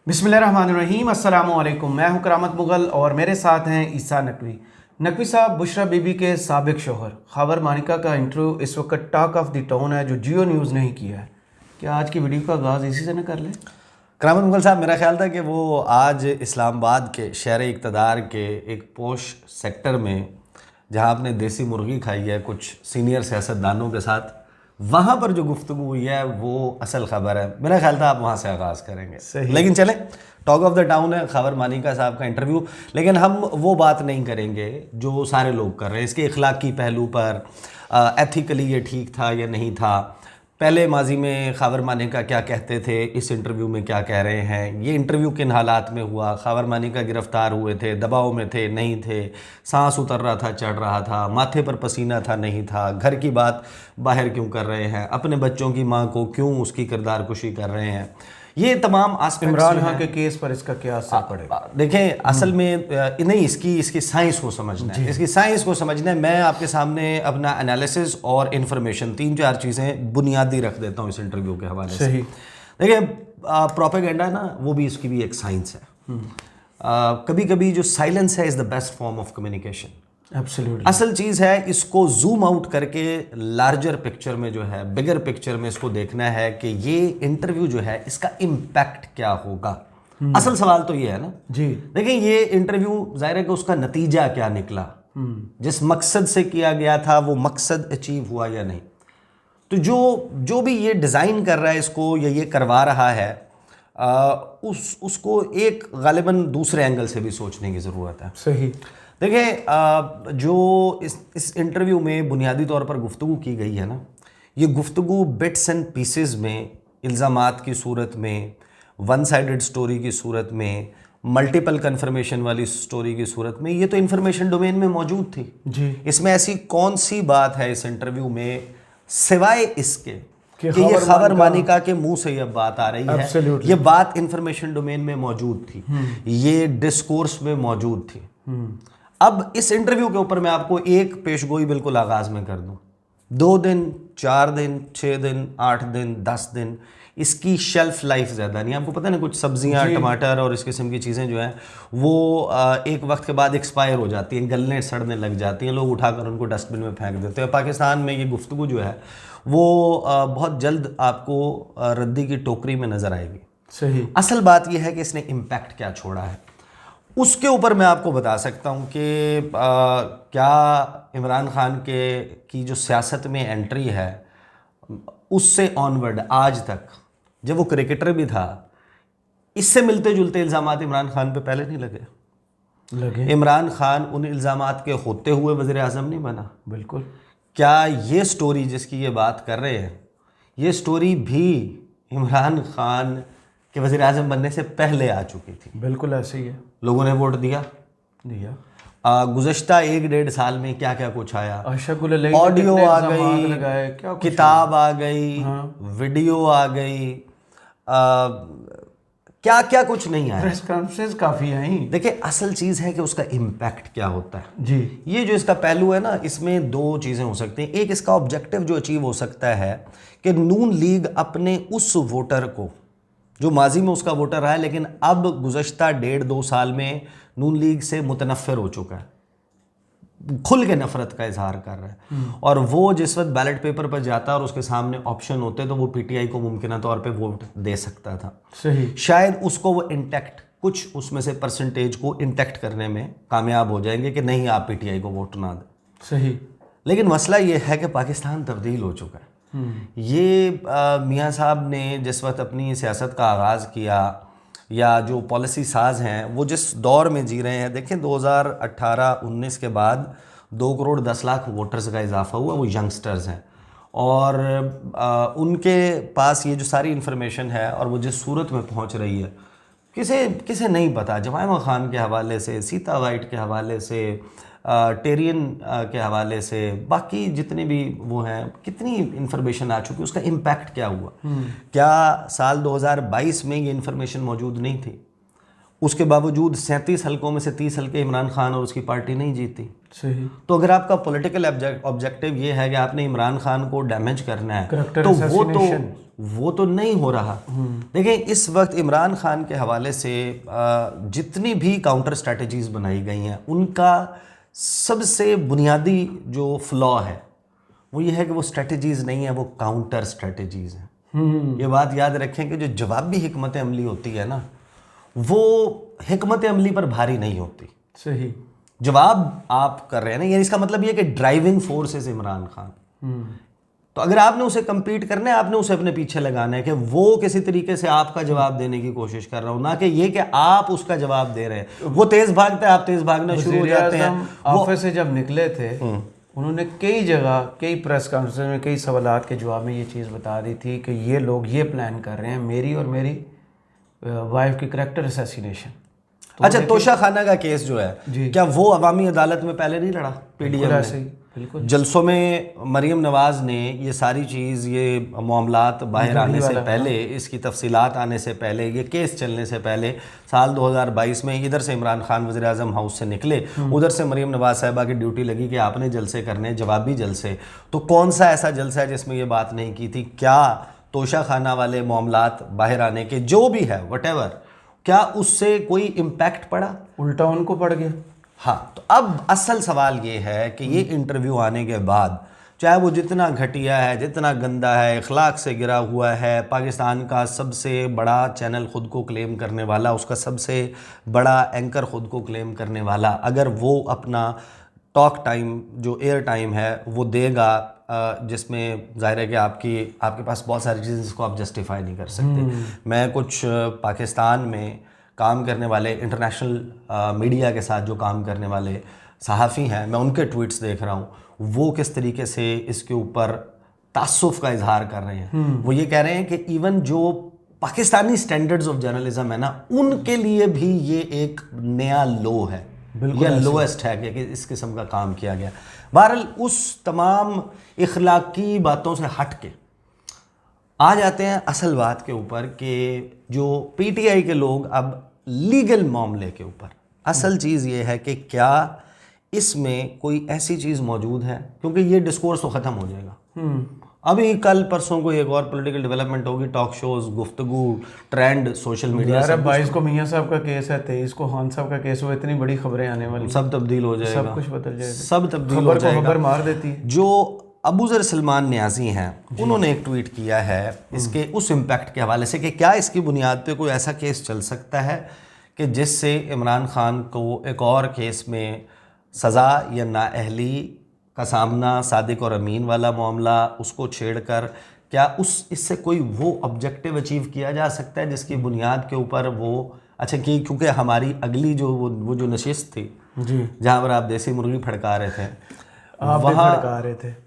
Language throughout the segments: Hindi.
बिस्मिल्लाहिर्रहमानिर्रहीम, अस्सलामु अलैकुम। मैं हूं करामत मुगल और मेरे साथ हैं ईसा नकवी। नकवी साहब, बुशरा बीबी के साबिक शोहर खबर मानिका का इंटरव्यू इस वक्त टॉक ऑफ द टाउन है, जो जियो न्यूज़ ने ही किया है। क्या आज की वीडियो का आगाज़ इसी से न कर लें? करामत मुगल साहब, मेरा ख्याल था कि वो आज इस्लामाबाद के शहर इक़्तिदार के एक पोश सेक्टर में, जहां आपने देसी मुर्गी खाई है कुछ सीनियर सियासतदानों के साथ, वहां पर जो गुफ्तगू हुई है वो असल खबर है। मेरा ख्याल था आप वहां से आगाज़ करेंगे। सही। लेकिन चलें, टॉक ऑफ द टाउन है खबर मानिका साहब का इंटरव्यू, लेकिन हम वो बात नहीं करेंगे जो सारे लोग कर रहे हैं इसके इखलाकी पहलू पर, एथिकली ये ठीक था या नहीं था, पहले माजी में खबर मानिका क्या कहते थे, इस इंटरव्यू में क्या कह रहे हैं, ये इंटरव्यू किन हालात में हुआ, खबर मानिका गिरफ्तार हुए थे, दबाव में थे नहीं थे, सांस उतर रहा था चढ़ रहा था, माथे पर पसीना था नहीं था, घर की बात बाहर क्यों कर रहे हैं, अपने बच्चों की माँ को क्यों उसकी किरदार कुशी कर रहे हैं, ये तमाम आस्पेक्ट्स इमरान खान के केस पर इसका क्या असर पड़ेगा? देखें, असल में नहीं, इसकी साइंस को समझना है, इसकी साइंस को समझना है। मैं आपके सामने अपना एनालिसिस और इन्फॉर्मेशन, 3-4 चीज़ें बुनियादी रख देता हूँ इस इंटरव्यू के हवाले से। देखिए, प्रोपेगेंडा है ना, वो भी इसकी भी एक साइंस है। कभी कभी जो साइलेंस है is the best form of communication. Absolutely. असल चीज़ है, इसको जूम आउट करके लार्जर पिक्चर में जो है, बिगर पिक्चर में इसको देखना है कि ये इंटरव्यू जो है इसका इम्पैक्ट क्या होगा। असल सवाल तो ये है ना जी। देखिए, ये इंटरव्यू जाहिर है कि उसका नतीजा क्या निकला, जिस मकसद से किया गया था वो मकसद अचीव हुआ या नहीं। तो जो भी ये डिज़ाइन कर रहा है इसको या ये करवा रहा है, उसको एक गालिबन दूसरे एंगल से भी सोचने की ज़रूरत है। सही। देखिए, जो इस इंटरव्यू में बुनियादी तौर पर गुफ्तगू की गई है ना, ये गुफ्तगू बिट्स एंड पीसेस में, इल्ज़ामात की सूरत में, वन साइडेड स्टोरी की सूरत में, मल्टीपल कन्फर्मेशन वाली स्टोरी की सूरत में, ये तो इन्फॉर्मेशन डोमेन में मौजूद थी जी। इसमें ऐसी कौन सी बात है इस इंटरव्यू में सिवाय इसके कि ये खबर मानिका के मुंह से ये बात आ रही है, ये बात इन्फॉर्मेशन डोमेन में मौजूद थी, ये डिस्कोर्स में मौजूद थी। अब इस इंटरव्यू के ऊपर मैं आपको एक पेशगोई बिल्कुल आगाज में कर दूं। 2 दिन, 4 दिन, 6 दिन, 8 दिन, 10 दिन, इसकी शेल्फ लाइफ ज़्यादा नहीं। आपको पता है ना, कुछ सब्जियां, टमाटर और इस किस्म की चीज़ें जो हैं वो एक वक्त के बाद एक्सपायर हो जाती हैं, गलने सड़ने लग जाती हैं, लोग उठाकर उनको डस्टबिन में फेंक देते हैं। पाकिस्तान में ये गुफ्तगू जो है वो बहुत जल्द आपको रद्दी की टोकरी में नज़र आएगी। सही। असल बात यह है कि इसने इम्पैक्ट क्या छोड़ा है, उसके ऊपर मैं आपको बता सकता हूँ कि क्या इमरान खान की जो सियासत में एंट्री है उससे ऑनवर्ड आज तक, जब वो क्रिकेटर भी था, इससे मिलते जुलते इल्ज़ामात इमरान खान पे पहले नहीं लगे। इमरान खान उन इल्ज़ामात के होते हुए वज़ीर आज़म नहीं बना। बिल्कुल। क्या ये स्टोरी जिसकी ये बात कर रहे हैं, ये स्टोरी भी इमरान खान के वज़ीर आज़म बनने से पहले आ चुकी थी? बिल्कुल ऐसे ही है। लोगों ने वोट दिया। गुज़श्ता 1-1.5 साल में क्या क्या कुछ आया, ऑडियो आ गई, किताब आ गई, वीडियो आ गई, क्या क्या कुछ नहीं आया, प्रेस कॉन्फ्रेंस काफ़ी आई। देखिए, असल चीज़ है कि उसका इम्पैक्ट क्या होता है जी। ये जो इसका पहलू है ना, इसमें 2 चीज़ें हो सकती हैं। एक, इसका ऑब्जेक्टिव जो अचीव हो सकता है कि नून लीग अपने उस वोटर को, जो माजी में उसका वोटर रहा है लेकिन अब गुज़श्ता 1.5-2 साल में नून लीग से मुतनफ़िर हो चुका है, खुल के नफरत का इजहार कर रहा है, और वो जिस वक्त बैलेट पेपर पर जाता और उसके सामने ऑप्शन होते तो वो पीटीआई को मुमकिन तौर पे वोट दे सकता था। सही। शायद उसको वो इंटैक्ट, कुछ उसमें से परसेंटेज को इंटैक्ट करने में कामयाब हो जाएंगे कि नहीं, आप पीटीआई को वोट ना दें। सही। लेकिन मसला ये है कि पाकिस्तान तब्दील हो चुका है। ये मियाँ साहब ने जिस वक्त अपनी सियासत का आगाज़ किया, या जो पॉलिसी साज हैं वो जिस दौर में जी रहे हैं, देखें 2018-19 के बाद 2 करोड़ 10 लाख वोटर्स का इजाफा हुआ, वो यंगस्टर्स हैं, और उनके पास ये जो सारी इन्फॉर्मेशन है और वो जिस सूरत में पहुंच रही है, किसे नहीं पता। जमायमा खान के हवाले से, सीता वाइट के हवाले से, टेरियन के हवाले से, बाकी जितने भी वो हैं, कितनी इन्फॉर्मेशन आ चुकी, उसका इम्पैक्ट क्या हुआ। क्या साल 2022 में ये इन्फॉर्मेशन मौजूद नहीं थी? उसके बावजूद 37 हलकों में से 30 हलके इमरान खान और उसकी पार्टी नहीं जीती। सही। तो अगर आपका पॉलिटिकल ऑब्जेक्टिव ये है कि आपने इमरान खान को डैमेज करना है, Character तो assassination। वो तो नहीं हो रहा। देखिए, इस वक्त इमरान खान के हवाले से जितनी भी काउंटर स्ट्रेटजीज बनाई गई हैं, उनका सबसे बुनियादी जो फ्लॉ है वो ये है कि वो स्ट्रेटजीज नहीं है, वो काउंटर स्ट्रेटजीज हैं। ये बात याद रखें कि जो जवाबी हिकमत अमली होती है ना, वो हिकमत अमली पर भारी नहीं होती। सही। जवाब आप कर रहे हैं ना, ये इसका मतलब ये कि driving force is Imran Khan. तो अगर आपने उसे कंप्लीट करना है, आपने उसे अपने पीछे लगाना है कि वो किसी तरीके से आपका जवाब देने की कोशिश कर रहा हो, ना कि ये कि आप उसका जवाब दे रहे हैं। वो तेज भागता है, आप तेज भागना शुरू हो जाते हैं। ऑफिस से जब निकले थे, उन्होंने कई जगह, कई प्रेस कॉन्फ्रेंस में, कई सवालात के जवाब में ये चीज़ बता दी थी कि ये लोग ये प्लान कर रहे हैं मेरी और मेरी वाइफ की करैक्टर असैसिनेशन। अच्छा, तोशा खाना का केस जो है, क्या वो अवामी अदालत में पहले नहीं लड़ा पीडीएम में? बिल्कुल। जलसों में मरियम नवाज ने ये सारी चीज़, ये मामलात बाहर आने से पहले, इसकी तफसीलात आने से पहले, ये केस चलने से पहले, साल 2022 में इधर से इमरान खान वज़ीर आज़म हाउस से निकले, उधर से मरियम नवाज साहिबा की ड्यूटी लगी कि आपने जलसे करने, जवाबी जलसे। तो कौन सा ऐसा जलसा है जिसमें ये बात नहीं की थी? क्या तोशा खाना वाले मामलात बाहर आने के जो भी है व्हाटएवर, क्या उससे कोई इम्पैक्ट पड़ा? उल्टा उनको पड़ गया। हाँ, तो अब असल सवाल ये है कि ये इंटरव्यू आने के बाद, चाहे वो जितना घटिया है, जितना गंदा है, इखलाक से गिरा हुआ है, पाकिस्तान का सबसे बड़ा चैनल ख़ुद को क्लेम करने वाला, उसका सबसे बड़ा एंकर ख़ुद को क्लेम करने वाला, अगर वो अपना टॉक टाइम, जो एयर टाइम है, वो देगा, जिसमें ज़ाहिर है कि आपके पास बहुत सारी चीज़ें जिसको आप जस्टिफाई नहीं कर सकते। मैं कुछ पाकिस्तान में काम करने वाले, इंटरनेशनल मीडिया के साथ जो काम करने वाले सहाफ़ी हैं, मैं उनके ट्वीट्स देख रहा हूँ, वो किस तरीके से इसके ऊपर तासुफ़ का इजहार कर रहे हैं। वो ये कह रहे हैं कि इवन जो पाकिस्तानी स्टैंडर्ड्स ऑफ जर्नलिज्म है ना, उनके लिए भी ये एक नया लो है, ये लोएस्ट है कि इस किस्म का काम किया गया। बहरहाल, उस तमाम इखलाकी बातों से हट के आ जाते हैं असल बात के ऊपर कि जो पीटीआई के लोग अब लीगल मामले के ऊपर, असल चीज़ ये है कि क्या इसमें कोई ऐसी चीज़ मौजूद है, क्योंकि ये डिस्कोर्स तो ख़त्म हो जाएगा। अभी कल परसों को एक और पॉलिटिकल डेवलपमेंट होगी, टॉक शोज, गुफ्तगू, ट्रेंड, सोशल मीडिया। 22 को मियाँ साहब का केस है, 23 को खान साहब का केस हुआ, इतनी बड़ी खबरें आने वाली, सब तब्दील हो जाएगा, सब कुछ बदल जाएगा, सब तब्दील हो जाएगा। खबर मार देती है। जो अबूज़र सलमान न्याजी हैं, उन्होंने एक ट्वीट किया है इसके उस इम्पैक्ट के हवाले से कि क्या इसकी बुनियाद पे कोई ऐसा केस चल सकता है कि जिससे इमरान खान को एक और केस में सज़ा या नाअहली का सामना, सादिक और अमीन वाला मामला, उसको छेड़कर क्या इससे कोई वो ऑब्जेक्टिव अचीव किया जा सकता है जिसकी बुनियाद के ऊपर वो, अच्छा कि क्योंकि हमारी अगली जो वो जो नशिस्त थी जी, जहाँ पर आप देसी मुर्गी फड़का रहे थे, आप भी फड़का रहे थे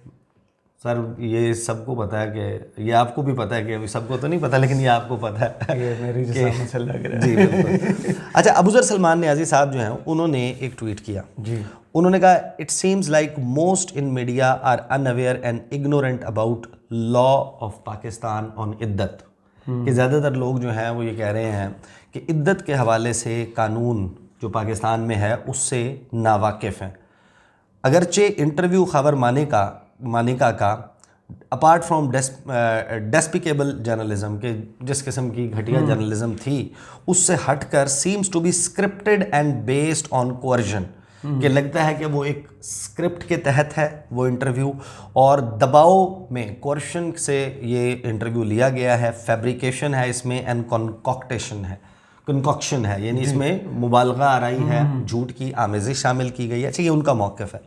सर, ये सबको पता है कि, ये आपको भी पता है कि, अभी सबको तो नहीं पता लेकिन ये आपको पता है, ये मेरी जिस्म से लग रहा है। जी बिल्कुल। अच्छा, अबूज़र सलमान न्याजी साहब जो हैं, उन्होंने एक ट्वीट किया जी। उन्होंने कहा, it seems like most in media are unaware and ignorant about law of Pakistan on इद्दत। कि ज़्यादातर लोग जो हैं वो ये कह रहे हैं कि इद्दत के हवाले से कानून जो पाकिस्तान में है उससे नावाकिफ़ हैं। अगरचे इंटरव्यू खबर मानिका का अपार्ट फ्रॉम डेस्पिकेबल जर्नलिज्म के जिस किस्म की घटिया जर्नलिज्म थी, उससे हटकर seems to be scripted and based on coercion, कि लगता है कि वो एक स्क्रिप्ट के तहत है वो इंटरव्यू, और दबाव में कोर्शन से ये इंटरव्यू लिया गया है, फैब्रिकेशन है इसमें, एंड कंकॉक्शन है, यानी इसमें मुबालगा आराई है, झूठ की आमेज़िश शामिल की गई है। अच्छा, ये उनका मौक़िफ़ है।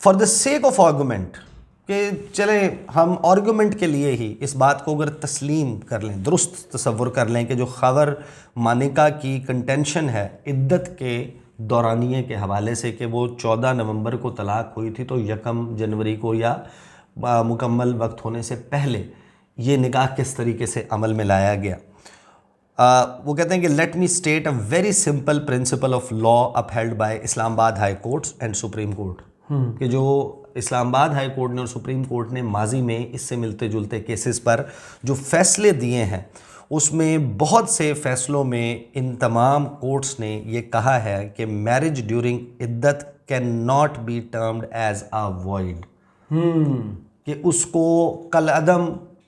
For the sake of argument, कि चले हम आर्गूमेंट के लिए ही इस बात को अगर तस्लीम कर लें, दुरुस्त तसव्वुर कर लें कि जो खबर मानिका की कंटेंशन है इद्दत के दौरानिए के हवाले से कि वो 14 नवंबर को तलाक हुई थी, तो 1 जनवरी को या मुकम्मल वक्त होने से पहले ये निकाह किस तरीके से अमल में लाया गया। वो कहते हैं कि let me state a very simple principle of law upheld by Islamabad high courts and supreme court, कि जो इस्लामाबाद हाई कोर्ट ने और सुप्रीम कोर्ट ने माजी में इससे मिलते जुलते केसेस पर जो फैसले दिए हैं, उसमें बहुत से फैसलों में इन तमाम कोर्ट्स ने ये कहा है कि मैरिज ड्यूरिंग इद्दत can not be termed as a void, कि उसको कल अदम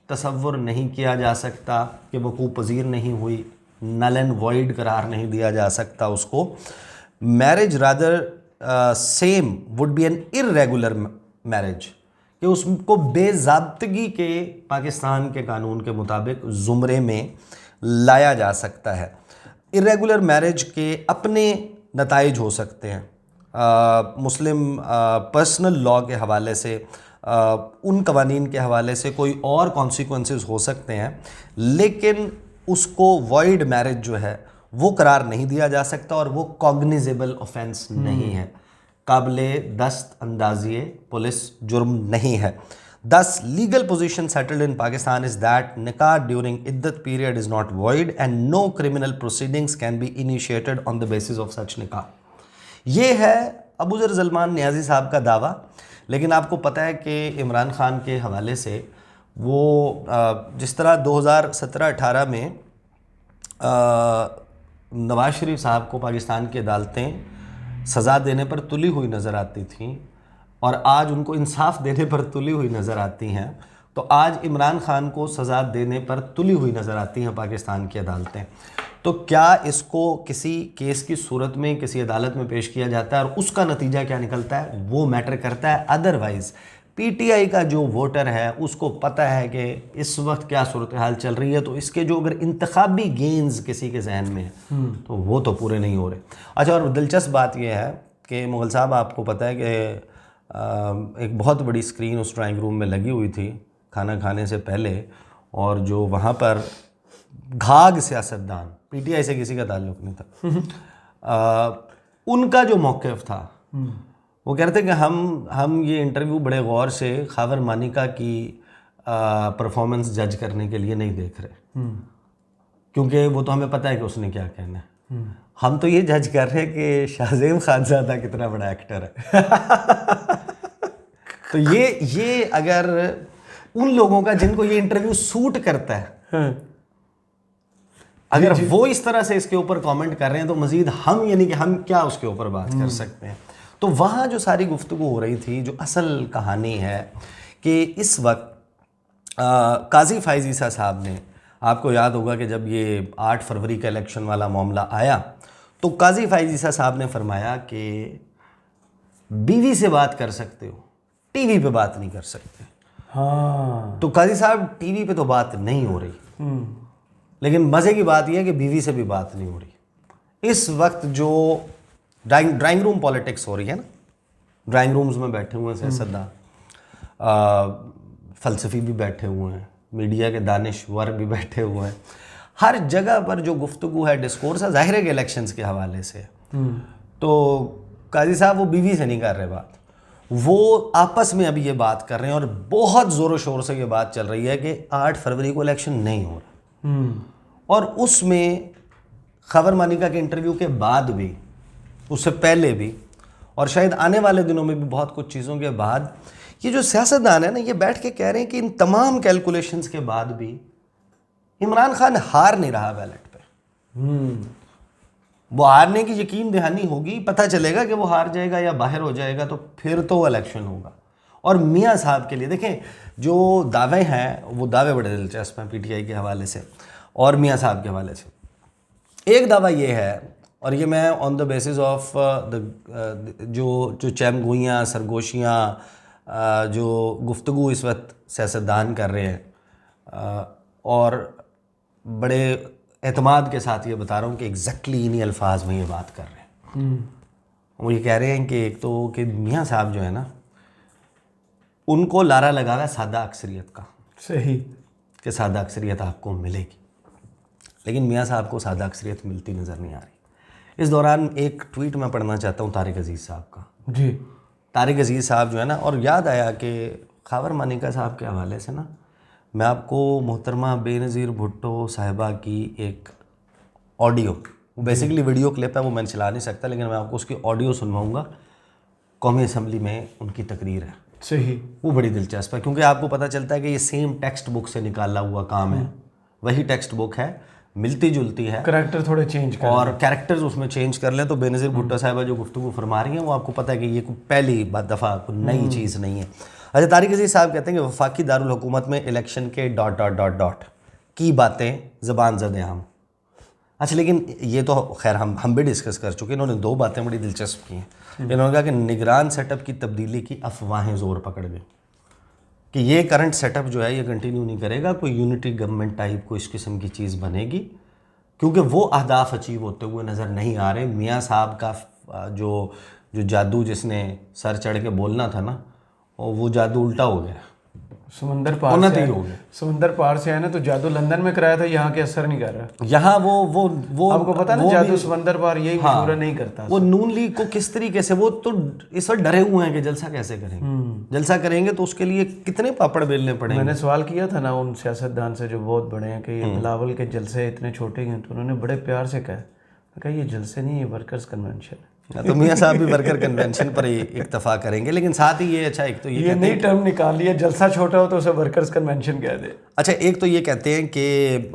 तसव्वुर नहीं किया जा सकता, कि वकूफ़ पज़ीर नहीं हुई, नल एंड वॉइड करार नहीं दिया जा सकता उसको। Marriage rather same would be an irregular marriage, कि उसको बेज़ाब्तगी के पाकिस्तान के कानून के मुताबिक ज़ुमरे में लाया जा सकता है। इर्रेगुलर मैरिज के अपने नताइज हो सकते हैं, मुस्लिम पर्सनल लॉ के हवाले से, उन कवानीन के हवाले से कोई और कॉन्सिक्वेंसेस हो सकते हैं, लेकिन उसको वॉइड मैरिज जो है वो करार नहीं दिया जा सकता और वो कॉग्निजेबल ऑफेंस नहीं है, काबिले दस्त अंदाज़ी पुलिस जुर्म नहीं है। Thus, legal position settled in Pakistan is that nikah during iddat period is not void and no criminal proceedings can be initiated on the basis of such nikah. ये है अबू ज़र सलमान नियाज़ी साहब का दावा। लेकिन आपको पता है कि इमरान खान के हवाले से वो जिस तरह 2017-18 में नवाज शरीफ साहब को पाकिस्तान की अदालतें सज़ा देने पर तुली हुई नज़र आती थीं और आज उनको इंसाफ देने पर तुली हुई नज़र आती हैं, तो आज इमरान खान को सज़ा देने पर तुली हुई नज़र आती हैं पाकिस्तान की अदालतें। तो क्या इसको किसी केस की सूरत में किसी अदालत में पेश किया जाता है और उसका नतीजा क्या निकलता है वो मैटर करता है। अदरवाइज़ पीटीआई का जो वोटर है उसको पता है कि इस वक्त क्या सूरत हाल चल रही है, तो इसके जो अगर इंतखाबी गेंस किसी के जहन में है तो वो तो पूरे नहीं हो रहे। अच्छा, और दिलचस्प बात यह है कि मुगल साहब, आपको पता है कि एक बहुत बड़ी स्क्रीन उस ड्राइंग रूम में लगी हुई थी खाना खाने से पहले, और जो वहाँ पर घाग सियासतदान, पीटीआई से किसी का ताल्लुक़ नहीं था, उनका जो मौक़िफ़ था वो कह रहे थे कि हम ये इंटरव्यू बड़े गौर से खावर मानिका की परफॉर्मेंस जज करने के लिए नहीं देख रहे, क्योंकि वो तो हमें पता है कि उसने क्या कहना है। हम तो ये जज कर रहे हैं कि शाहज़ेब खानज़ादा कितना बड़ा एक्टर है। तो ये अगर उन लोगों का जिनको ये इंटरव्यू सूट करता है, अगर वो इस तरह से इसके ऊपर कमेंट कर रहे हैं तो मज़ीद हम, यानी कि हम क्या उसके ऊपर बात कर सकते हैं। तो वहाँ जो सारी गुफ्तगू हो रही थी, जो असल कहानी है कि इस वक्त काजी फ़ाइज़ ईसा साहब ने, आपको याद होगा कि जब ये 8 फरवरी का इलेक्शन वाला मामला आया तो काजी फ़ाइज़ ईसा साहब ने फरमाया कि बीवी से बात कर सकते हो, टीवी पे बात नहीं कर सकते। हाँ, तो काजी साहब टीवी पे तो बात नहीं हो रही, लेकिन मज़े की बात यह है कि बीवी से भी बात नहीं हो रही। इस वक्त जो ड्राइंग रूम पॉलिटिक्स हो रही है ना, ड्राइंग रूम्स में बैठे हुए हैं सियासतदान, फ़लसफ़ी भी बैठे हुए हैं, मीडिया के दानिश्वर भी बैठे हुए हैं, हर जगह पर जो गुफ्तगू है, डिस्कोर्स है, ज़ाहिर है कि इलेक्शंस के हवाले से। तो काजी साहब वो बीवी से नहीं कर रहे बात, वो आपस में अभी ये बात कर रहे हैं और बहुत ज़ोरों शोर से ये बात चल रही है कि 8 फरवरी को इलेक्शन नहीं हो रहा। और उसमें खबर मानिका के इंटरव्यू के बाद भी, उससे पहले भी, और शायद आने वाले दिनों में भी बहुत कुछ चीज़ों के बाद, ये जो सियासतदान है ना, ये बैठ के कह रहे हैं कि इन तमाम कैलकुलेशंस के बाद भी इमरान खान हार नहीं रहा बैलेट पे। वो हारने की यकीन दहानी होगी, पता चलेगा कि वो हार जाएगा या बाहर हो जाएगा, तो फिर तो वो इलेक्शन होगा। और मियाँ साहब के लिए देखें, जो दावे हैं वो दावे बड़े दिलचस्प हैं पीटीआई के हवाले से और मियाँ साहब के हवाले से। एक दावा ये है, और ये मैं ऑन द बेसिस ऑफ जो चैमगोइयाँ, सरगोशियाँ, जो गुफ्तगू इस वक्त सियासतदान कर रहे हैं, और बड़े एतमाद के साथ ये बता रहा हूँ कि एग्जैक्टली इन्हीं अल्फाज में ये बात कर रहे हैं। वो ये कह रहे हैं कि एक तो कि मियाँ साहब जो है ना, उनको लारा लगा है सादा अक्सरियत का, सही, कि सादा अक्सरियत आपको मिलेगी, लेकिन मियाँ साहब को सादा अक्सरियत मिलती नज़र नहीं आ रही। इस दौरान एक ट्वीट मैं पढ़ना चाहता हूँ तारिक अजीज़ साहब का। जी, तारिक अजीज़ साहब जो है ना, और याद आया कि खावर मानिका साहब के हवाले से ना, मैं आपको मोहतरमा बेनज़ीर भुट्टो साहिबा की एक ऑडियो, बेसिकली वीडियो क्लिप है, वो मैं चला नहीं सकता, लेकिन मैं आपको उसकी ऑडियो सुनवाऊँगा। कौमी असम्बली में उनकी तकरीर है, सही, वो बड़ी दिलचस्प है, क्योंकि आपको पता चलता है कि ये सेम टेक्स्ट बुक से निकाला हुआ काम है। वही टेक्स्ट बुक है, मिलती जुलती है, करेक्टर थोड़े चेंज कर और कैरेक्टर्स उसमें चेंज कर लें तो बेनज़ीर भुट्टो साहिबा जो गुफ्तगू फरमा रही हैं वो आपको पता है कि ये कोई पहली दफ़ा कोई नई चीज़ नहीं है। अच्छा, तारिक अज़ीज़ साहब कहते हैं कि वफाकी दारुल हुकूमत में इलेक्शन के ... की बातें ज़बान ज़द हैं हम। अच्छा, लेकिन ये तो खैर हम भी डिस्कस कर चुके हैं। इन्होंने दो बातें बड़ी दिलचस्प की हैं। इन्होंने कहा कि निगरान सेटअप की तब्दीली की अफवाहें ज़ोर पकड़ गई कि ये करंट सेटअप जो है ये कंटिन्यू नहीं करेगा, कोई यूनिटी गवर्नमेंट टाइप को इस किस्म की चीज़ बनेगी, क्योंकि वो अहदाफ अचीव होते हुए नज़र नहीं आ रहे। मियाँ साहब का जो जादू जिसने सर चढ़ के बोलना था ना, और वो जादू उल्टा हो गया, समंदर पार उन्नति से हो गई। समंदर पार से है ना, तो जादू लंदन में कराया था, यहाँ के असर नहीं कर रहा। यहाँ वो आपको पता ना, जादू समंदर पार यही मशहूर नहीं करता। वो नून लीग को किस तरीके से, वो तो इस वक्त डरे हुए हैं कि जलसा कैसे करेंगे। जलसा करेंगे तो उसके लिए कितने पापड़ बेलने पड़ेंगे। मैंने सवाल किया था ना उन सियासतदान से जो बहुत बड़े हैं कि ये बिलावल के जलसे इतने छोटे हैं, तो उन्होंने बड़े प्यार से कहा ये जलसे नहीं, ये वर्कर्स कन्वेंशन है। तो मियाँ साहब भी वर्कर कन्वेंशन पर ही इक्तफा करेंगे, लेकिन साथ ही ये अच्छा एक तो ये नई टर्म निकाल लिया, जलसा छोटा हो तो उसे वर्कर्स कन्वेंशन कह दे। अच्छा, एक तो ये कहते हैं कि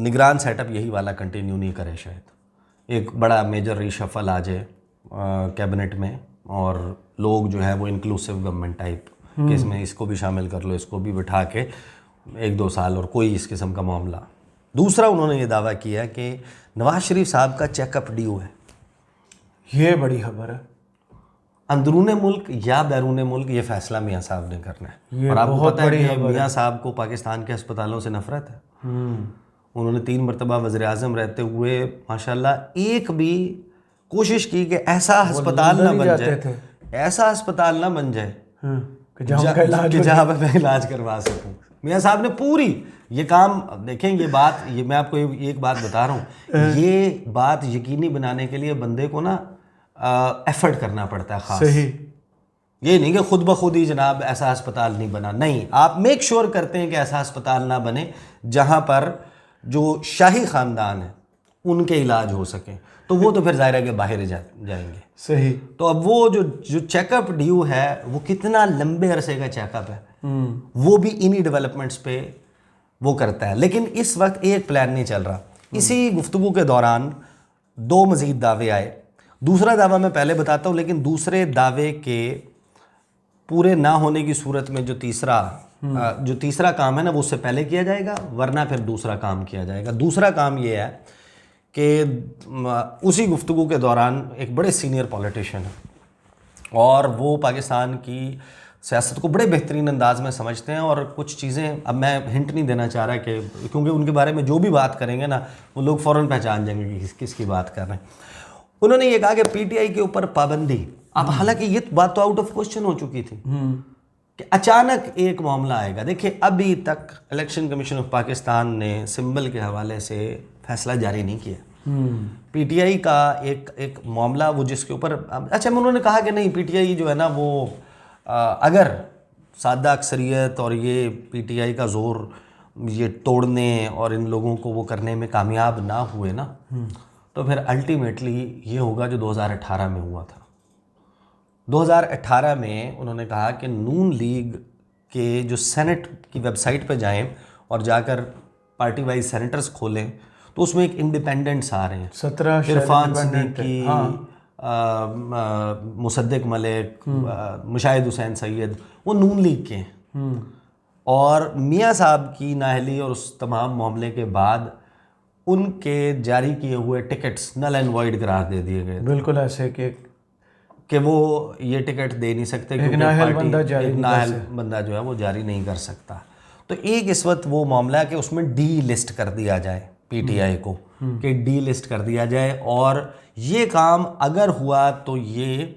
निगरान सेटअप यही वाला कंटिन्यू नहीं करे, शायद एक बड़ा मेजर रीशफल आ जाए कैबिनेट में और लोग जो है वो इंक्लूसिव गवर्नमेंट टाइप कि इसमें इसको भी शामिल कर लो, इसको भी बिठा के 1-2 साल और कोई इस किस्म का मामला। दूसरा उन्होंने ये दावा किया कि नवाज शरीफ साहब का चेकअप ड्यू है। ये बड़ी खबर है। अंदरूने मुल्क या बैरूने मुल्क ये फैसला मियाँ साहब ने करना है। और आपको पता है कि मियाँ साहब को पाकिस्तान के अस्पतालों से नफरत है। उन्होंने 3 मरतबा वज़ीर आज़म रहते हुए माशाल्लाह एक भी कोशिश की कि ऐसा अस्पताल ना बन जाए, ऐसा अस्पताल ना बन जाए कि जहाँ पर मैं इलाज करवा सकूँ। मियाँ साहब ने पूरी ये काम, देखें ये बात, ये मैं आपको एक बात बता रहा हूँ, ये बात यकीनी बनाने के लिए बंदे को ना एफर्ट करना पड़ता है खास। सही, ये नहीं कि खुद ब खुद ही जनाब ऐसा अस्पताल नहीं बना, नहीं, आप मेक श्योर करते हैं कि ऐसा अस्पताल ना बने जहाँ पर जो शाही ख़ानदान है उनके इलाज हो सके, तो वो तो फिर ज़ाहिर है कि बाहर जाएंगे। सही। तो अब वो जो चेकअप ड्यू है वो कितना लंबे अरसे का चेकअप है, वो भी इन्हीं डेवलपमेंट्स पे वो करता है। लेकिन इस वक्त एक प्लान नहीं चल रहा। इसी गुफ्तगू के दौरान 2 मज़ीद दावे आए। दूसरा दावा मैं पहले बताता हूँ, लेकिन दूसरे दावे के पूरे ना होने की सूरत में जो तीसरा काम है ना वो उससे पहले किया जाएगा, वरना फिर दूसरा काम किया जाएगा। दूसरा काम ये है कि उसी गुफ्तगू के दौरान एक बड़े सीनियर पॉलिटिशियन है और वो पाकिस्तान की सियासत को बड़े बेहतरीन अंदाज में समझते हैं, और कुछ चीज़ें अब मैं हिंट नहीं देना चाह रहा कि क्योंकि उनके बारे में जो भी बात करेंगे ना वो लोग फ़ौरन पहचान जाएंगे कि किसकी बात कर रहे हैं। उन्होंने ये कहा कि पीटीआई के ऊपर पाबंदी, अब हालांकि ये बात तो आउट ऑफ क्वेश्चन हो चुकी थी कि अचानक एक मामला आएगा। देखिए, अभी तक इलेक्शन कमीशन ऑफ पाकिस्तान ने सिंबल के हवाले से फैसला जारी नहीं किया। पीटीआई का एक मामला वो जिसके ऊपर अच्छा उन्होंने कहा कि नहीं, पीटीआई जो है ना वो अगर सादा अक्सरियत और ये पीटीआई का ज़ोर ये तोड़ने और इन लोगों को वो करने में कामयाब ना हुए ना, तो फिर अल्टीमेटली ये होगा जो 2018 में हुआ था। 2018 में उन्होंने कहा कि नून लीग के जो सेनेट की वेबसाइट पर जाएं और जाकर पार्टी वाइज सेनेटर्स खोलें तो उसमें एक इंडिपेंडेंट्स आ रहे हैं। 17 इरफान सिद्दीकी, मुसद्दिक मलिक, मुशाहिद हुसैन सैयद, वो नून लीग के हैं। और मियाँ साहब की नाअहली और उस तमाम मामले के बाद उनके जारी किए हुए टिकट्स नल एंड वॉइड करार दे दिए गए। बिल्कुल ऐसे कि वो ये टिकट दे नहीं सकते क्योंकि नाअहल बंदा जो है वो जारी नहीं कर सकता। तो एक इस वक्त वो मामला है कि उसमें डी लिस्ट कर दिया जाए पीटीआई को, कि डी लिस्ट कर दिया जाए, और ये काम अगर हुआ तो ये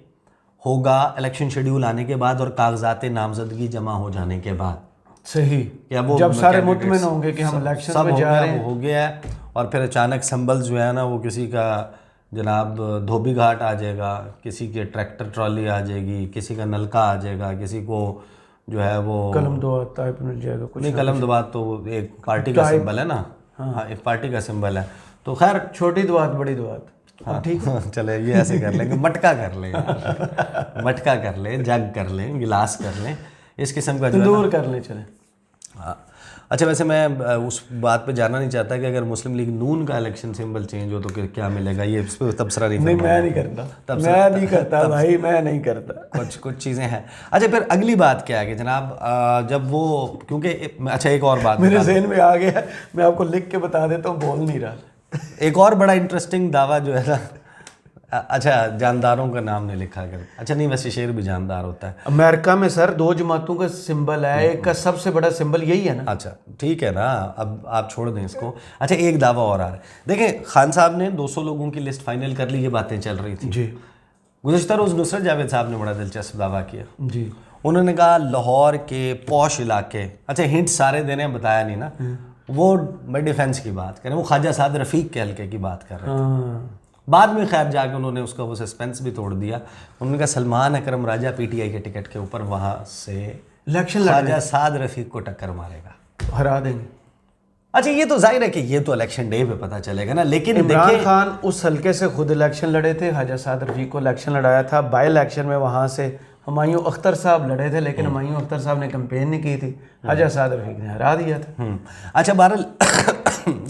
होगा इलेक्शन शेड्यूल आने के बाद और कागजात नामजदगी जमा हो जाने के बाद। सही, क्या वो जब सारे मुतमिन होंगे कि हम इलेक्शन में जा रहे हैं, वो हो गया है। और फिर अचानक संबल जो है ना वो किसी का जनाब धोबी घाट आ जाएगा, किसी के ट्रैक्टर ट्रॉली आ जाएगी, किसी का नलका आ जाएगा, किसी को जो है वो कलम दुआत टाइप मिल जाएगा। कुछ नहीं, कलम दुआत तो एक पार्टी का सिंबल है ना। हाँ, एक पार्टी का सिंबल है। तो खैर छोटी दुआत बड़ी दुआत, हाँ ठीक चले ये ऐसे कर लेंगे, मटका कर लें मटका कर लें, जग कर लें, गिलास कर लें, इस किस्म का तंदूर कर लें, चले। हाँ, अच्छा, वैसे मैं उस बात पे जानना नहीं चाहता कि अगर मुस्लिम लीग नून का इलेक्शन सिंबल चेंज हो तो क्या मिलेगा, ये इस पे तबसरा नहीं नहीं, फरमाना। मैं नहीं करता, मैं नहीं करता भाई, मैं नहीं करता। कुछ चीज़ें हैं। अच्छा, फिर अगली बात क्या है कि जनाब जब वो, क्योंकि अच्छा एक और बात मेरे बता दूं। जहन में आ गया, मैं आपको लिख के बता देता हूँ, बोल नहीं रहा। एक और बड़ा इंटरेस्टिंग दावा जो है ना, अच्छा जानदारों का नाम नहीं लिखा कर, अच्छा नहीं वैसे शेर भी जानदार होता है। अमेरिका में सर 2 जमातों का सिंबल है, एक का सबसे बड़ा सिंबल यही है ना। अच्छा ठीक है ना, अब आप छोड़ दें इसको। अच्छा, एक दावा और आ रहा है। देखें, खान साहब ने 200 लोगों की लिस्ट फाइनल कर ली, ये बातें चल रही थी जी गुज़श्ता रोज़। नुसरत जावेद साहब ने बड़ा दिलचस्प दावा किया। जी। उन्होंने कहा लाहौर के पॉश इलाके, अच्छा हिंट सारे देने हैं, बताया नहीं ना, वो मैं डिफेंस की बात कर रहे हैं, वो ख्वाजा साद रफ़ीक के हल्के की बात कर रहे थे। हाँ, बाद में खैर जाके उन्होंने उसका वो सस्पेंस भी तोड़ दिया। उन्होंने कहा सलमान अकरम राजा पीटीआई के टिकट के ऊपर वहाँ से इलेक्शन ख्वाजा साद रफ़ीक को टक्कर मारेगा, हरा देंगे। अच्छा ये तो जाहिर है कि ये तो इलेक्शन डे पे पता चलेगा ना, लेकिन इमरान देखिए खान उस हल्के से खुद इलेक्शन लड़े थे, ख्वाजा साद रफ़ीक को इलेक्शन लड़ाया था। बाई इलेक्शन में वहाँ से हुमायूं अख्तर साहब लड़े थे, लेकिन हुमायूं अख्तर साहब ने कैंपेन नहीं की थी, ख्वाजा साद रफ़ीक ने हरा दिया था। अच्छा बहरहाल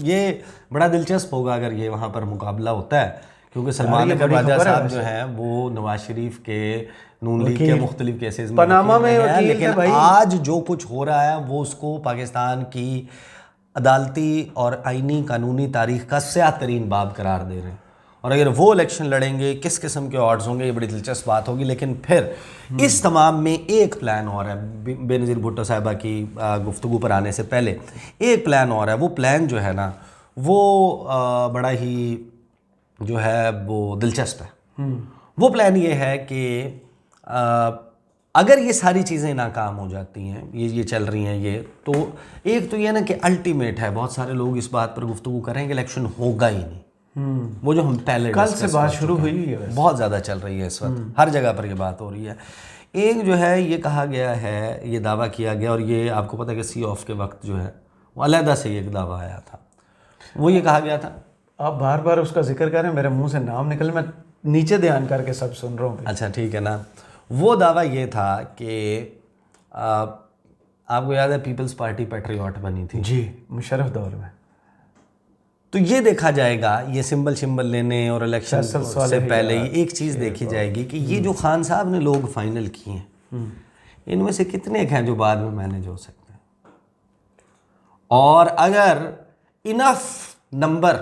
ये बड़ा दिलचस्प होगा अगर ये वहाँ पर मुकाबला होता है, क्योंकि सलमान ये अकरम बड़ी राजा खबर है साहब जो हैं वो नवाज शरीफ के नून लीग के वकील, मुख्तलिफ केसेस में पनामा वकील में रहे हैं, वकील लेकिन थे भाई। आज जो कुछ हो रहा है वो उसको पाकिस्तान की अदालती और आइनी कानूनी तारीख का स्याह तरीन बाब करार दे रहे हैं। और अगर वो इलेक्शन लड़ेंगे, किस किस्म के ऑड्स होंगे, ये बड़ी दिलचस्प बात होगी। लेकिन फिर इस तमाम में एक प्लान और है, बेनज़ीर भुट्टो साहिबा की गुफ्तगू पर आने से पहले एक प्लान और है। वो प्लान जो है ना वो बड़ा ही जो है वो दिलचस्प है। वो प्लान ये है कि अगर ये सारी चीज़ें नाकाम हो जाती हैं, ये चल रही हैं ये, तो एक तो ये ना कि अल्टीमेट है, बहुत सारे लोग इस बात पर गुफ्तगू कर रहे हैं कि इलेक्शन होगा ही नहीं। वो जो हम पहले कल से discuss बात कर शुरू चुके हुई हैं, है, बहुत ज़्यादा चल रही है इस वक्त, हर जगह पर ये बात हो रही है। एक जो है ये कहा गया है, ये दावा किया गया, और ये आपको पता है कि सी ऑफ के वक्त जो है वो अलहदा से एक दावा आया था। वो ये कहा गया था, आप बार बार उसका जिक्र करें, मेरे मुंह से नाम निकले, मैं नीचे ध्यान करके सब सुन रहा हूँ। अच्छा ठीक है ना, वो दावा ये था कि आपको याद है पीपल्स पार्टी पैट्रियट बनी थी जी, मुशर्रफ दौर में। तो ये देखा जाएगा, ये सिंबल लेने और इलेक्शन फैसल से सालेह पहले या ही एक चीज़ देखी जाएगी कि ये जो खान साहब ने लोग फाइनल किए हैं, इनमें से कितने हैं जो बाद में मैनेज हो सकते हैं। और अगर इनफ नंबर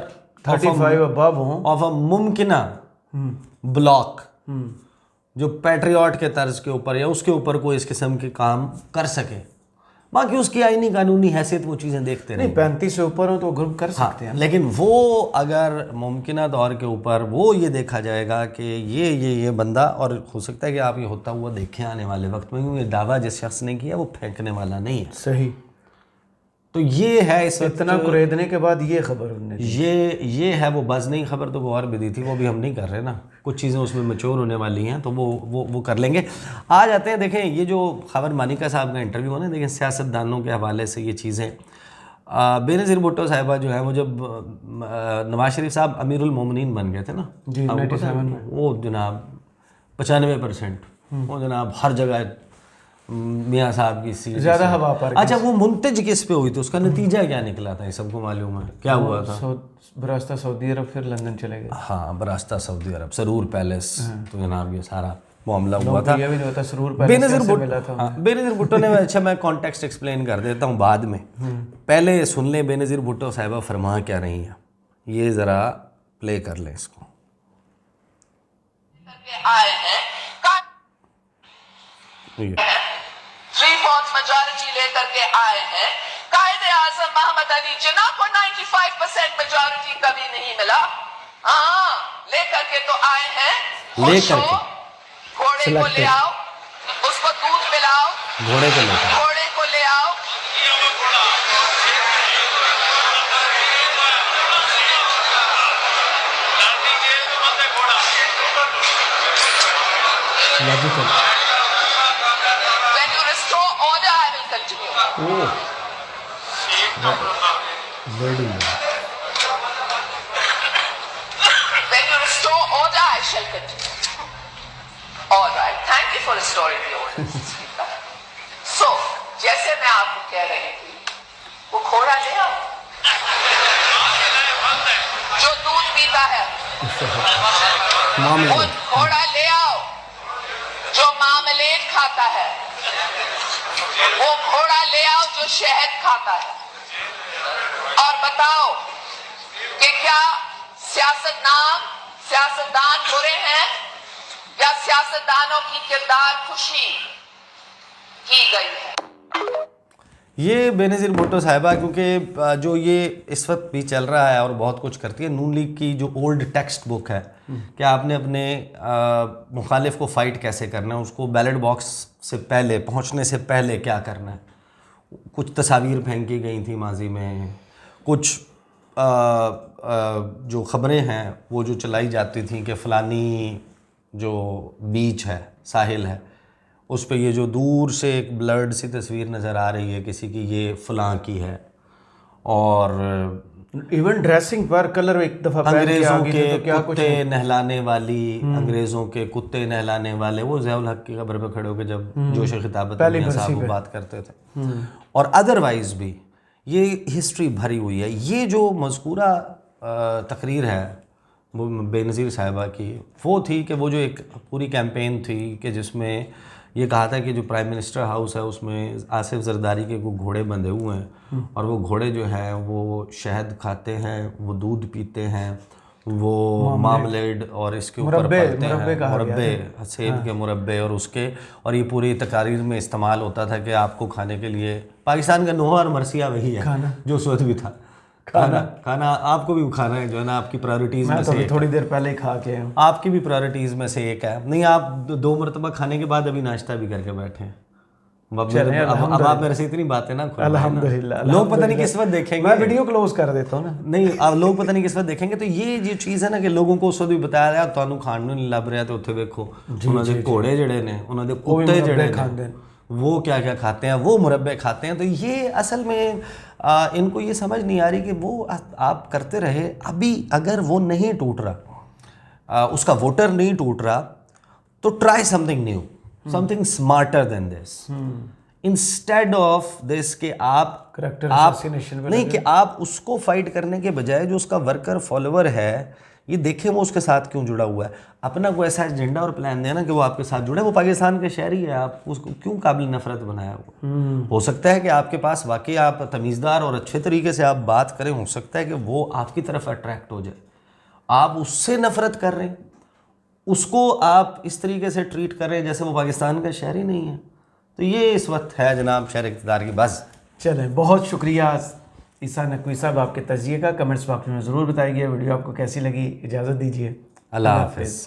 35 अबव हों ऑफ अ मुमकिना ब्लॉक जो पैट्रियट के तर्ज के ऊपर या उसके ऊपर कोई इस किस्म के काम कर सके, बाकी उसकी आईनी कानूनी हैसियत वो चीज़ें देखते नहीं, रहे। 35 से ऊपर हो तो ग्रुप कर सकते हैं। लेकिन वो अगर मुमकिना दौर के ऊपर वो ये देखा जाएगा कि ये बंदा, और हो सकता है कि आप ये होता हुआ देखें आने वाले वक्त में, क्योंकि दावा जिस शख्स ने किया वो फेंकने वाला नहीं है। सही, तो ये है इस वक्त इतना कुरेदने के बाद ये खबर उन्होंने दी। ये है वो बज़ नहीं, खबर तो वो और भी दी थी, वो भी हम नहीं कर रहे ना, कुछ चीज़ें उसमें मैच्योर होने वाली हैं तो वो कर लेंगे। आ जाते हैं, देखें ये जो खबर मानिका साहब का इंटरव्यू है ना, देखें सियासतदानों के हवाले से ये चीज़ें, बेनज़ीर भुट्टो साहिबा जो है वो जब नवाज शरीफ साहब अमीरुल मोमिनीन बन गए थे ना जी, 97 में, वो जनाब 95% वो जनाब हर जगह मियाँ साहब की सीट ज़्यादा हवा पर। अच्छा, वो मुंतज किस पे हुई थी, उसका नतीजा क्या निकला था, ये सबको मालूम है क्या हुआ था? बरास्ता सऊदी अरब, फिर लंदन चले गए। हाँ, बरास्ता सऊदी अरब, सरूर पैलेस, तो जनाब ये सारा मामला हुआ था। ये भी नहीं होता सरूर पैलेस बेनज़ीर कैसे मिला था। भुट्टो, बेनज़ीर भुट्टो ने, अच्छा मैं कॉन्टेक्स्ट एक्सप्लेन कर देता हूँ बाद में, पहले सुन लें बेनज़ीर भुट्टो साहिबा फरमा क्या रही हैं, ये ज़रा प्ले कर लें इसको। आए हैं 3/4 मेजॉरिटी लेकर के आए हैं। कायदे आजम मोहम्मद अली जिन्ना को 95% मेजॉरिटी कभी नहीं मिला, हाँ लेकर के तो आए हैं। लेकर के घोड़े को ले आओ, उसको दूध पिलाओ, घोड़े को लेकर, घोड़े को ले आओ, when you restore order I will continue. When you restore order I shall continue. All right, thank you for restoring the order. So, जैसे मैं आपको कह रही थी वो घोड़ा ले आओ जो दूध पीता है, वो घोड़ा ले आओ जो मामलेट खाता है, वो घोड़ा ले आओ जो शहद खाता है, और बताओ कि क्या सियासतदान बुरे हैं या सियासतदानों की किरदार खुशी की गई है। ये बेनज़ीर भुट्टो साहिबा, क्योंकि जो ये इस वक्त भी चल रहा है और बहुत कुछ करती है, नून लीग की जो ओल्ड टेक्स्ट बुक है कि आपने अपने मुखालिफ को फ़ाइट कैसे करना है, उसको बैलेट बॉक्स से पहले पहुंचने से पहले क्या करना है। कुछ तस्वीर फेंकी गई थी माजी में, कुछ जो ख़बरें हैं वो जो चलाई जाती थी कि फ़लानी जो बीच है, साहिल है, उस पे ये जो दूर से एक ब्लर्ड सी तस्वीर नज़र आ रही है किसी की, ये फ़लाँ की है। और इवन ड्रेसिंग पर कलर एक दफ़ा अंग्रेज़ों के कुत्ते नहलाने वाली, अंग्रेज़ों के कुत्ते नहलाने वाले, वो ज़ियाउल हक की खबर पे खड़े होकर जब जोश खिताबत मियां साहब वो बात करते थे। और अदरवाइज़ भी ये हिस्ट्री भरी हुई है। ये जो मज़कूरा तकरीर है वो बेनज़ीर साहिबा की, वो थी कि वो जो एक पूरी कैंपेन थी कि जिसमें ये कहा था कि जो प्राइम मिनिस्टर हाउस है उसमें आसिफ जरदारी के वो घोड़े बंधे हुए हैं, और वो घोड़े जो हैं वो शहद खाते हैं, वो दूध पीते हैं, वो मामलेड और इसके ऊपर पलते हैं, मुरब्बे, सेब के मुरब्बे, और उसके, और ये पूरी तकारीर में इस्तेमाल होता था कि आपको खाने के लिए पाकिस्तान का नोहा और मरसिया वही है जो उस वक्त भी था। खाना आपको भी खाना है जो है ना, आपकी प्रायोरिटीज़ में से थोड़ी देर पहले ही खा के हूँ, आपकी भी प्रायोरिटीज़ में से एक है। नहीं, आप 2 मरतबा खाने के बाद अभी नाश्ता भी करके बैठे हैं। अब आप मेरे से इतनी बातें ना, अल्हम्दुलिल्लाह। लोग पता नहीं किस वक्त देखेंगे, मैं वीडियो क्लोज कर देता हूँ ना। नहीं, अब लोग पता नहीं किस वक्त देखेंगे। तो ये जो चीज़ है ना कि लोगों को उस वक्त भी बताया गया, ਤੁਹਾਨੂੰ ਖਾਣ ਨੂੰ नहीं लभ रहा, तो उत्थे देखो ਉਹਨਾਂ ਦੇ ਘੋੜੇ ਜਿਹੜੇ ਨੇ, ਉਹਨਾਂ ਦੇ ਕੁੱਤੇ ਜਿਹੜੇ ਨੇ, वो क्या क्या खाते हैं, वो मुरब्बे खाते हैं। तो ये असल में इनको ये समझ नहीं आ रही कि वो आप करते रहे, अभी अगर वो नहीं टूट रहा, उसका वोटर नहीं टूट रहा, तो try something new, something smarter than this, instead of this कि आप नहीं, कि आप उसको फाइट करने के बजाय जो उसका वर्कर फॉलोअर है, ये देखें वो उसके साथ क्यों जुड़ा हुआ है, अपना कोई ऐसा एजेंडा और प्लान देना कि वो आपके साथ जुड़े। वो पाकिस्तान के शहरी है, आप उसको क्यों काबिल नफरत बनाया हुआ। हो सकता है कि आपके पास वाकई आप तमीज़दार और अच्छे तरीके से आप बात करें, हो सकता है कि वो आपकी तरफ अट्रैक्ट हो जाए, आप उससे नफरत कर रहे हैं, उसको आप इस तरीके से ट्रीट कर रहे हैं जैसे वो पाकिस्तान का शहरी नहीं है। तो ये इस वक्त है जनाब शहर इक़्तिदार की बस। चलें, बहुत शुक्रिया ईसा नकवी साहब आपके तजिए का। कमेंट्स बॉक्स में ज़रूर बताइए वीडियो आपको कैसी लगी। इजाज़त दीजिए, अल्लाह हाफ़िज़।